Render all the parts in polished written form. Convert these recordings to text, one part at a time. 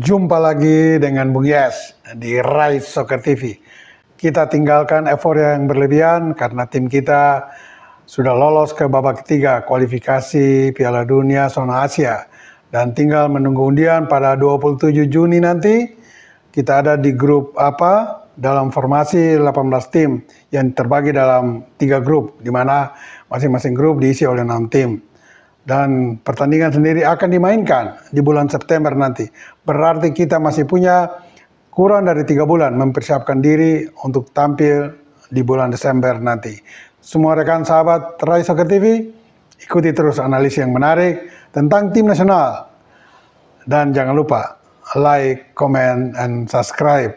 Jumpa lagi dengan Bung Yes di Rise Soccer TV. Kita tinggalkan euforia yang berlebihan karena tim kita sudah lolos ke babak ketiga kualifikasi Piala Dunia Zona Asia. Dan tinggal menunggu undian pada 27 Juni nanti. Kita ada di grup apa? Dalam formasi 18 tim yang terbagi dalam 3 grup, di mana masing-masing grup diisi oleh 6 tim. Dan pertandingan sendiri akan dimainkan di bulan September nanti. Berarti kita masih punya kurang dari 3 bulan mempersiapkan diri untuk tampil di bulan Desember nanti. Semua rekan sahabat Rise Soccer TV, ikuti terus analisis yang menarik tentang tim nasional. Dan jangan lupa like, comment, and subscribe.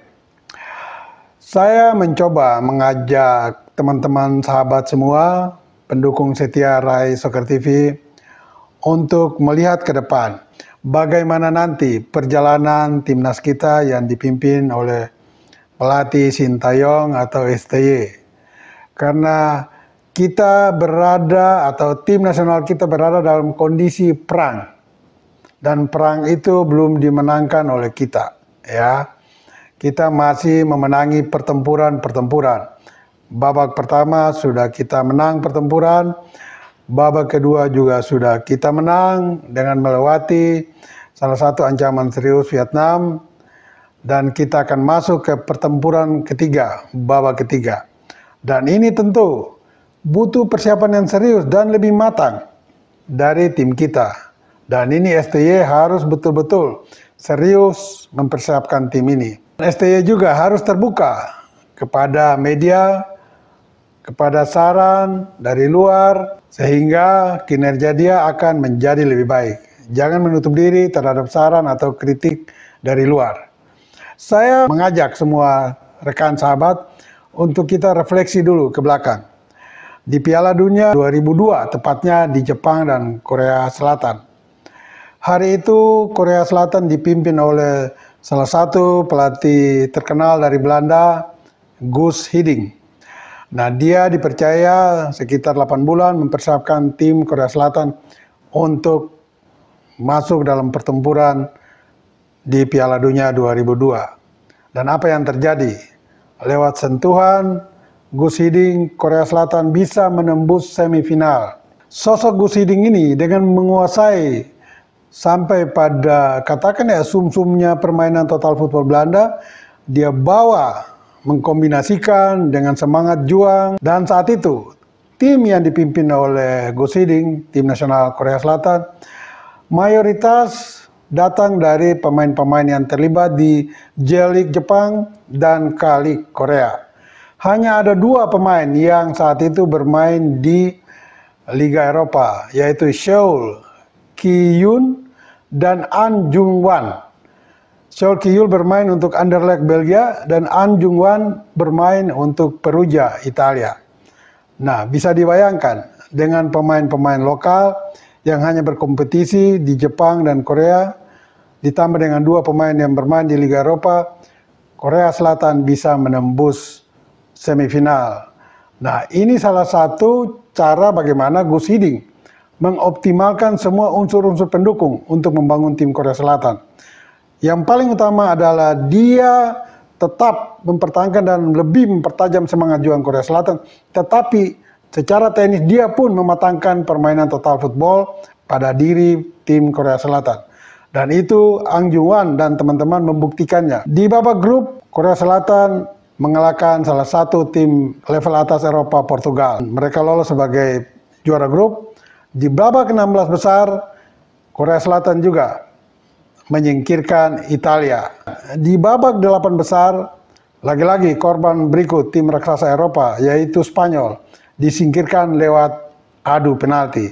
Saya mencoba mengajak teman-teman sahabat semua, pendukung setia Rise Soccer TV, untuk melihat ke depan bagaimana nanti perjalanan timnas kita yang dipimpin oleh pelatih Sintayong atau STY. Karena kita berada atau tim nasional kita berada dalam kondisi perang. Dan perang itu belum dimenangkan oleh kita, ya. Kita masih memenangi pertempuran-pertempuran. Babak pertama sudah kita menang pertempuran. Babak kedua juga sudah kita menang dengan melewati salah satu ancaman serius Vietnam. Dan kita akan masuk ke pertempuran ketiga, babak ketiga. Dan ini tentu butuh persiapan yang serius dan lebih matang dari tim kita. Dan ini STY harus betul-betul serius mempersiapkan tim ini. STY juga harus terbuka kepada media, kepada saran dari luar, sehingga kinerja dia akan menjadi lebih baik. Jangan menutup diri terhadap saran atau kritik dari luar. Saya mengajak semua rekan sahabat untuk kita refleksi dulu ke belakang. Di Piala Dunia 2002, tepatnya di Jepang dan Korea Selatan. Hari itu Korea Selatan dipimpin oleh salah satu pelatih terkenal dari Belanda, Guus Hiddink. Nah, dia dipercaya sekitar 8 bulan mempersiapkan tim Korea Selatan untuk masuk dalam pertempuran di Piala Dunia 2002. Dan apa yang terjadi? Lewat sentuhan, Guus Hiddink, Korea Selatan bisa menembus semifinal. Sosok Guus Hiddink ini dengan menguasai sampai pada katakan ya sum-sumnya permainan total football Belanda, dia bawa mengkombinasikan dengan semangat juang. Dan saat itu tim yang dipimpin oleh Guus Hiddink, tim nasional Korea Selatan, mayoritas datang dari pemain-pemain yang terlibat di J-League Jepang dan K-League Korea. Hanya ada 2 pemain yang saat itu bermain di Liga Eropa, yaitu Seoul Ki-yoon dan An Jung-wan. Seoul Ki-yoon bermain untuk Anderlecht Belgia dan An Jung-wan bermain untuk Perugia Italia. Nah, bisa dibayangkan dengan pemain-pemain lokal yang hanya berkompetisi di Jepang dan Korea, ditambah dengan 2 pemain yang bermain di Liga Eropa, Korea Selatan bisa menembus semifinal. Nah, ini salah satu cara bagaimana Guus Hiddink mengoptimalkan semua unsur-unsur pendukung untuk membangun tim Korea Selatan. Yang paling utama adalah dia tetap mempertahankan dan lebih mempertajam semangat juang Korea Selatan, tetapi secara teknis dia pun mematangkan permainan total football pada diri tim Korea Selatan. Dan itu Ang Jung-wan dan teman-teman membuktikannya. Di babak grup, Korea Selatan mengalahkan salah satu tim level atas Eropa, Portugal. Mereka lolos sebagai juara grup. Di babak 16 besar, Korea Selatan juga menyingkirkan Italia. Di babak 8 besar, lagi-lagi korban berikut tim raksasa Eropa, yaitu Spanyol, disingkirkan lewat adu penalti.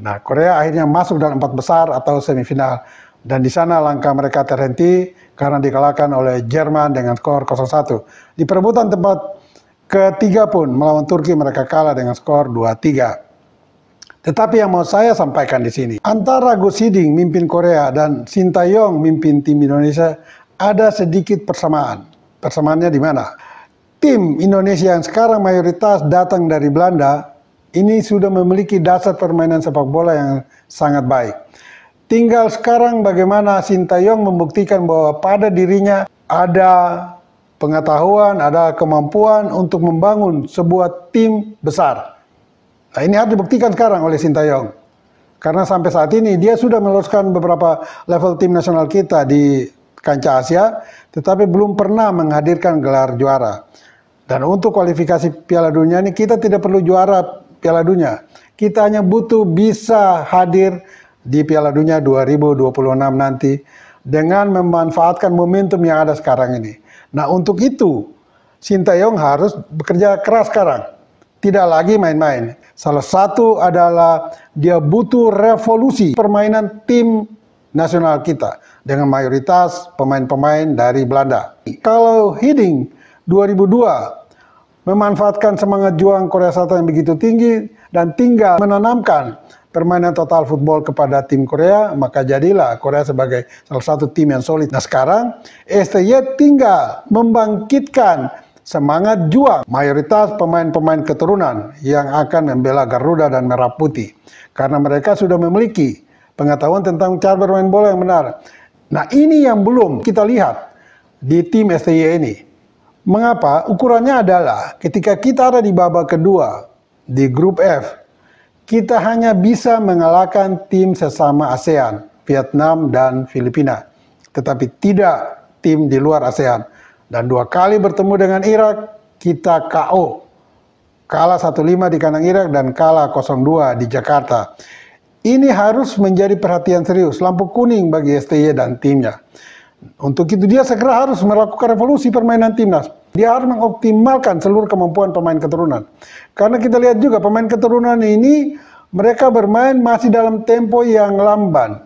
Nah, Korea akhirnya masuk dalam 4 besar atau semifinal. Dan di sana langkah mereka terhenti karena dikalahkan oleh Jerman dengan skor 0-1. Di perebutan tempat ketiga pun melawan Turki mereka kalah dengan skor 2-3. Tetapi yang mau saya sampaikan di sini, antara Guus Hiddink mimpin Korea dan Sintayong mimpin tim Indonesia ada sedikit persamaan. Persamaannya di mana? Tim Indonesia yang sekarang mayoritas datang dari Belanda, ini sudah memiliki dasar permainan sepak bola yang sangat baik. Tinggal sekarang bagaimana Sintayong membuktikan bahwa pada dirinya ada pengetahuan, ada kemampuan untuk membangun sebuah tim besar. Nah, ini harus dibuktikan sekarang oleh Sintayong. Karena sampai saat ini dia sudah meloloskan beberapa level tim nasional kita di kancah Asia, tetapi belum pernah menghadirkan gelar juara. Dan untuk kualifikasi Piala Dunia ini kita tidak perlu juara Piala Dunia. Kita hanya butuh bisa hadir di Piala Dunia 2026 nanti dengan memanfaatkan momentum yang ada sekarang ini. Nah, untuk itu Sintayong harus bekerja keras sekarang. Tidak lagi main-main. Salah satu adalah dia butuh revolusi permainan tim nasional kita dengan mayoritas pemain-pemain dari Belanda. Kalau Hiddink 2002 memanfaatkan semangat juang Korea Selatan yang begitu tinggi dan tinggal menanamkan permainan total football kepada tim Korea, maka jadilah Korea sebagai salah satu tim yang solid. Nah, sekarang STY tinggal membangkitkan semangat juang mayoritas pemain-pemain keturunan yang akan membela Garuda dan Merah Putih. Karena mereka sudah memiliki pengetahuan tentang cara bermain bola yang benar. Nah, ini yang belum kita lihat di tim STY ini. Mengapa? Ukurannya adalah ketika kita ada di babak kedua di grup F, kita hanya bisa mengalahkan tim sesama ASEAN, Vietnam dan Filipina, tetapi tidak tim di luar ASEAN. Dan 2 kali bertemu dengan Irak, kita KO. Kalah 1-5 di kandang Irak dan kalah 0-2 di Jakarta. Ini harus menjadi perhatian serius, lampu kuning bagi STY dan timnya. Untuk itu dia segera harus melakukan revolusi permainan timnas. Dia harus mengoptimalkan seluruh kemampuan pemain keturunan. Karena kita lihat juga pemain keturunan ini mereka bermain masih dalam tempo yang lamban.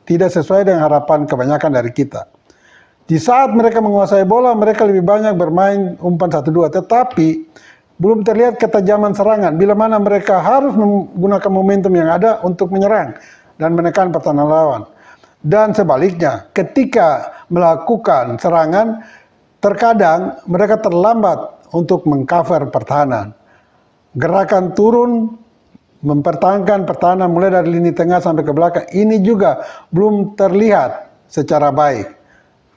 Tidak sesuai dengan harapan kebanyakan dari kita. Di saat mereka menguasai bola, mereka lebih banyak bermain umpan 1-2. Tetapi belum terlihat ketajaman serangan. Bila mana mereka harus menggunakan momentum yang ada untuk menyerang dan menekan pertahanan lawan. Dan sebaliknya, ketika melakukan serangan, terkadang mereka terlambat untuk mengcover pertahanan. Gerakan turun, mempertahankan pertahanan mulai dari lini tengah sampai ke belakang, ini juga belum terlihat secara baik.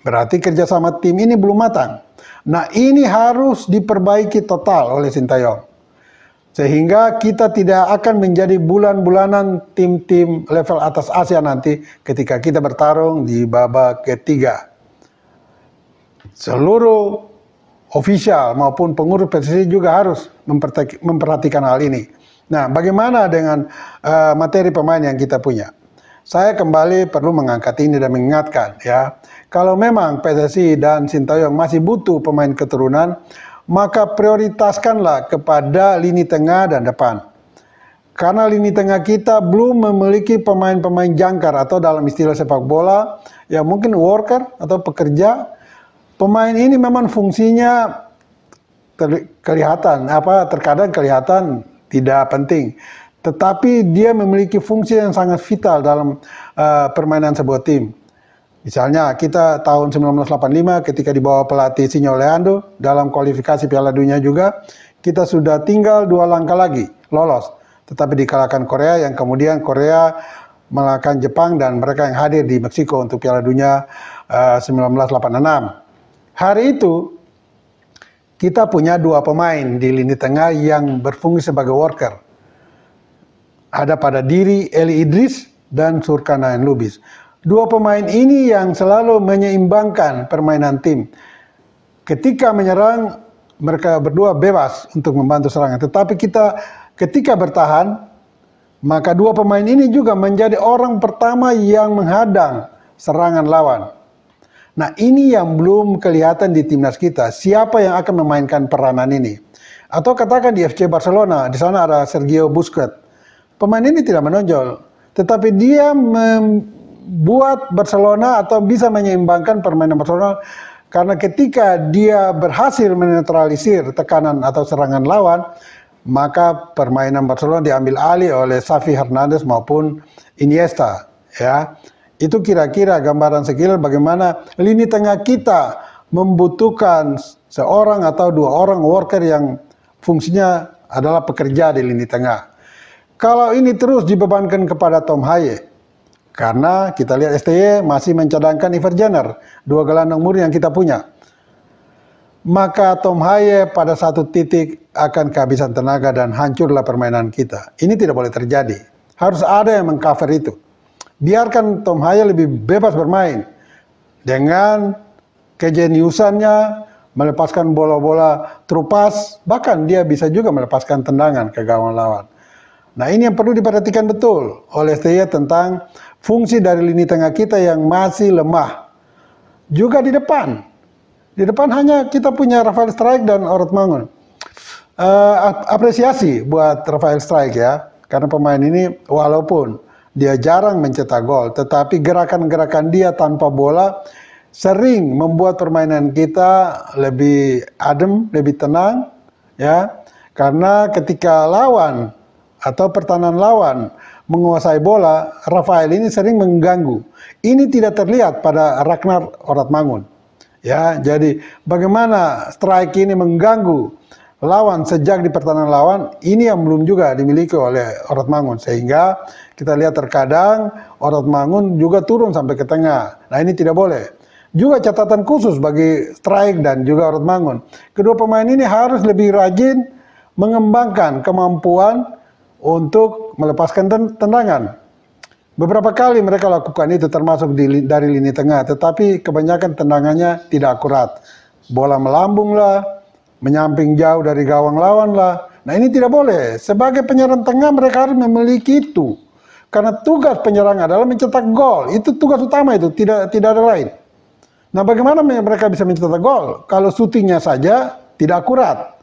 Berarti kerjasama tim ini belum matang. Nah, ini harus diperbaiki total oleh Sintayong. Sehingga kita tidak akan menjadi bulan-bulanan tim-tim level atas Asia nanti ketika kita bertarung di babak ketiga. Seluruh ofisial maupun pengurus PSSI juga harus memperhatikan hal ini. Nah, bagaimana dengan materi pemain yang kita punya? Saya kembali perlu mengangkat ini dan mengingatkan ya. Kalau memang PSSI dan Sintayong masih butuh pemain keturunan, maka prioritaskanlah kepada lini tengah dan depan. Karena lini tengah kita belum memiliki pemain-pemain jangkar atau dalam istilah sepak bola yang mungkin worker atau pekerja. Pemain ini memang fungsinya terkadang kelihatan tidak penting, tetapi dia memiliki fungsi yang sangat vital dalam permainan sebuah tim. Misalnya kita tahun 1985 ketika dibawa pelatih Sinyo Leandro dalam kualifikasi Piala Dunia juga, kita sudah tinggal 2 langkah lagi lolos. Tetapi dikalahkan Korea yang kemudian Korea mengalahkan Jepang dan mereka yang hadir di Meksiko untuk Piala Dunia 1986. Hari itu kita punya 2 pemain di lini tengah yang berfungsi sebagai worker. Ada pada diri Eli Idris dan Surkanayan Lubis. 2 pemain ini yang selalu menyeimbangkan permainan tim. Ketika menyerang, mereka berdua bebas untuk membantu serangan. Tetapi ketika bertahan, maka 2 pemain ini juga menjadi orang pertama yang menghadang serangan lawan. Nah, ini yang belum kelihatan di timnas kita. Siapa yang akan memainkan peranan ini? Atau katakan di FC Barcelona, di sana ada Sergio Busquets. Pemain ini tidak menonjol, tetapi dia membuat Barcelona atau bisa menyeimbangkan permainan Barcelona karena ketika dia berhasil menetralisir tekanan atau serangan lawan, maka permainan Barcelona diambil alih oleh Xavi Hernandez maupun Iniesta, ya. Itu kira-kira gambaran sekilas bagaimana lini tengah kita membutuhkan seorang atau 2 orang worker yang fungsinya adalah pekerja di lini tengah. Kalau ini terus dibebankan kepada Tom Haye, Karena kita lihat STY masih mencadangkan Iver Jenner, 2 gelandang murni yang kita punya. Maka Tom Haye pada satu titik akan kehabisan tenaga dan hancurlah permainan kita. Ini tidak boleh terjadi. Harus ada yang mengcover itu. Biarkan Tom Haye lebih bebas bermain dengan kejeniusannya, melepaskan bola-bola terupas, bahkan dia bisa juga melepaskan tendangan ke gawang lawan. Nah, ini yang perlu diperhatikan betul oleh STY tentang fungsi dari lini tengah kita yang masih lemah. Juga di depan. Di depan hanya kita punya Rafael Struijk dan Orad Mangun. Apresiasi buat Rafael Struijk ya, karena pemain ini walaupun dia jarang mencetak gol, tetapi gerakan-gerakan dia tanpa bola sering membuat permainan kita lebih adem, lebih tenang, ya. Karena ketika lawan atau pertahanan lawan menguasai bola, Rafael ini sering mengganggu. Ini tidak terlihat pada Ragnar Orad Mangun. Ya, jadi bagaimana Struijk ini mengganggu lawan sejak di pertahanan lawan, ini yang belum juga dimiliki oleh Orad Mangun, sehingga kita lihat terkadang Orad Mangun juga turun sampai ke tengah. Nah, ini tidak boleh. Juga catatan khusus bagi Struijk dan juga Orad Mangun. Kedua pemain ini harus lebih rajin mengembangkan kemampuan untuk melepaskan tendangan. Beberapa kali mereka lakukan itu termasuk dari lini tengah, tetapi kebanyakan tendangannya tidak akurat. Bola melambung lah, menyamping jauh dari gawang lawan lah. Nah, ini tidak boleh. Sebagai penyerang tengah mereka harus memiliki itu. Karena tugas penyerang adalah mencetak gol. Itu tugas utama itu, tidak ada lain. Nah, bagaimana mereka bisa mencetak gol kalau syutingnya saja tidak akurat?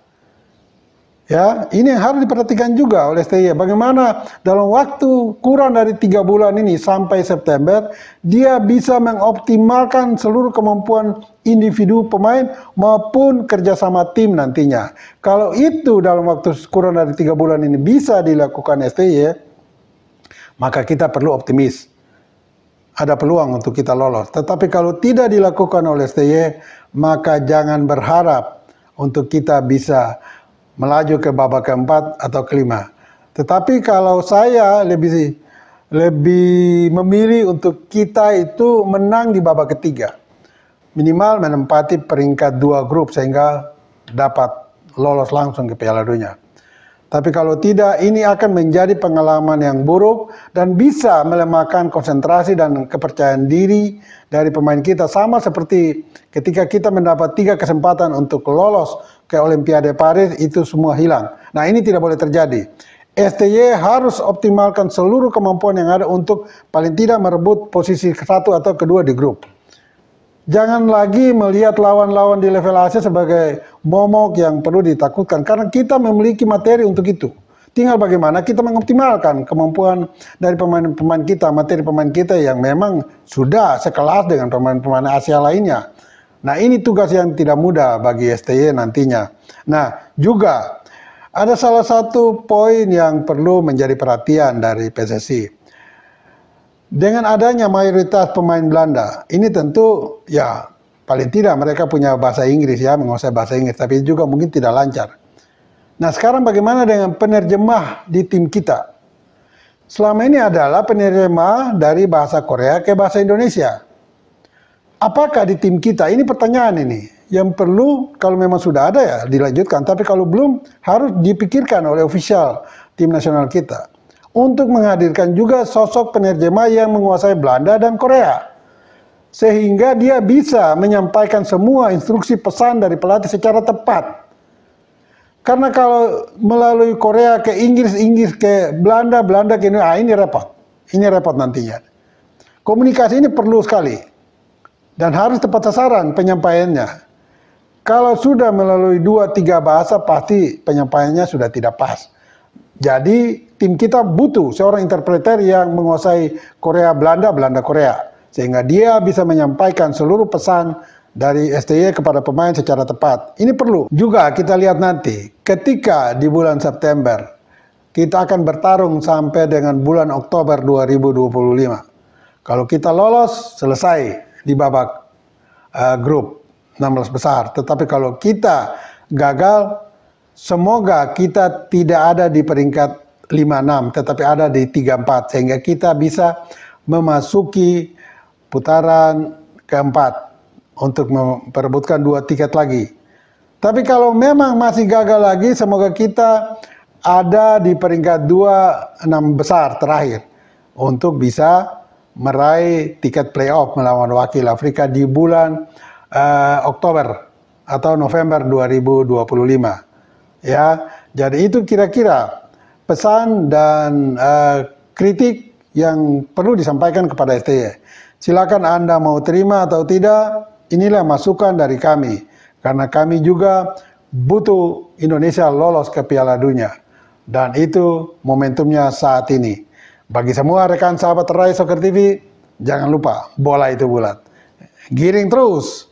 Ya, ini yang harus diperhatikan juga oleh STY. Bagaimana dalam waktu kurang dari 3 bulan ini sampai September, dia bisa mengoptimalkan seluruh kemampuan individu pemain maupun kerjasama tim nantinya. Kalau itu dalam waktu kurang dari 3 bulan ini bisa dilakukan STY, maka kita perlu optimis. Ada peluang untuk kita lolos. Tetapi kalau tidak dilakukan oleh STY, maka jangan berharap untuk kita bisa melaju ke babak keempat atau kelima. Tetapi kalau saya lebih memilih untuk kita itu menang di babak ketiga. Minimal menempati peringkat 2 grup sehingga dapat lolos langsung ke Piala Dunia. Tapi kalau tidak, ini akan menjadi pengalaman yang buruk dan bisa melemahkan konsentrasi dan kepercayaan diri dari pemain kita. Sama seperti ketika kita mendapat 3 kesempatan untuk lolos ke Olimpiade Paris, itu semua hilang. Nah, ini tidak boleh terjadi. STY harus optimalkan seluruh kemampuan yang ada untuk paling tidak merebut posisi ke-1 atau kedua di grup. Jangan lagi melihat lawan-lawan di level Asia sebagai momok yang perlu ditakutkan, karena kita memiliki materi untuk itu. Tinggal bagaimana kita mengoptimalkan kemampuan dari pemain-pemain kita, materi pemain kita yang memang sudah sekelas dengan pemain-pemain Asia lainnya. Nah, ini tugas yang tidak mudah bagi STY nantinya. Nah, juga ada salah satu poin yang perlu menjadi perhatian dari PSSI. Dengan adanya mayoritas pemain Belanda, ini tentu ya paling tidak mereka punya bahasa Inggris ya, menguasai bahasa Inggris, tapi juga mungkin tidak lancar. Nah, sekarang bagaimana dengan penerjemah di tim kita? Selama ini adalah penerjemah dari bahasa Korea ke bahasa Indonesia. Apakah di tim kita? Ini pertanyaan ini yang perlu, kalau memang sudah ada ya dilanjutkan, tapi kalau belum harus dipikirkan oleh ofisial tim nasional kita untuk menghadirkan juga sosok penerjemah yang menguasai Belanda dan Korea, sehingga dia bisa menyampaikan semua instruksi pesan dari pelatih secara tepat. Karena kalau melalui Korea ke Inggris, Inggris ke Belanda, Belanda ke Indonesia, ini repot nantinya. Komunikasi ini perlu sekali dan harus tepat sasaran penyampaiannya. Kalau sudah melalui 2-3 bahasa, pasti penyampaiannya sudah tidak pas. Jadi tim kita butuh seorang interpreter yang menguasai Korea Belanda, Belanda Korea, sehingga dia bisa menyampaikan seluruh pesan dari STY kepada pemain secara tepat. Ini perlu. Juga kita lihat nanti ketika di bulan September kita akan bertarung sampai dengan bulan Oktober 2025. Kalau kita lolos, selesai di babak grup 16 besar. Tetapi kalau kita gagal, semoga kita tidak ada di peringkat 5-6, tetapi ada di 3-4, sehingga kita bisa memasuki putaran keempat untuk memperebutkan 2 tiket lagi. Tapi kalau memang masih gagal lagi, semoga kita ada di peringkat 2 6 besar terakhir untuk bisa meraih tiket playoff melawan wakil Afrika di bulan Oktober atau November 2025. Ya, jadi itu kira-kira pesan dan kritik yang perlu disampaikan kepada STY. Silakan Anda mau terima atau tidak, inilah masukan dari kami. Karena kami juga butuh Indonesia lolos ke Piala Dunia. Dan itu momentumnya saat ini. Bagi semua rekan sahabat Rai Soccer TV, jangan lupa bola itu bulat. Giring terus!